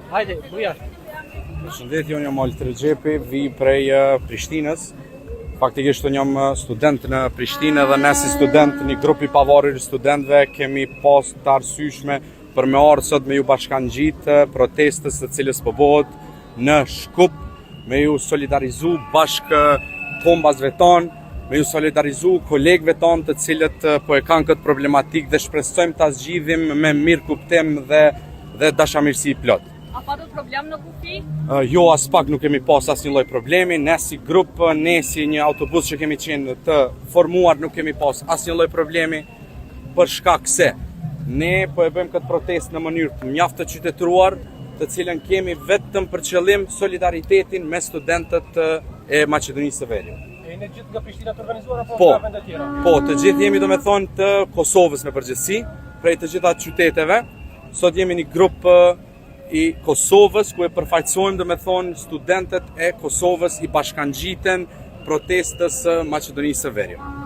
Hajde, buja. Përshëndetje, unë jam Altri Xhepi, vi prej Prishtinës. Faktikisht unë jam student në Prishtinë dhe ne si student, një grup i pavarur studentëve, kemi pas të arsyeshme për me ardhur sot me ju bashkangjit protestës të cilës po bëhet në Shkup, me ju solidarizu bashkë kombasve tonë, me ju solidarizu kolegëve tonë të cilët po e kanë këtë problematik dhe shpresojmë ta zgjidhim me mirë kuptim dhe dashamirësi plot. A pa do problem në kufi? Jo, as pak nuk kemi pas asnjë lloj problemi. Ne si grup, ne si një autobus që kemi qenë të formuar nuk kemi pas asnjë lloj problemi për shkak se ne po e bëjmë këtë protestë në mënyrë mjaft të qytetëruar, të cilën kemi vetëm për qëllim solidaritetin me studentët e Maqedonisë së Veriut. E në gjithë nga Prishtina të organizuar apo Po, nga vende tjera? po, të gjithë jemi domethënë të Kosovës në përgjithësi, prej të gjitha qyteteve. Sot jemi një grup i Kosovës ku e përfaqësojmë domethënë studentët e Kosovës i bashkangjiten protestës së Maqedonisë së Veriut.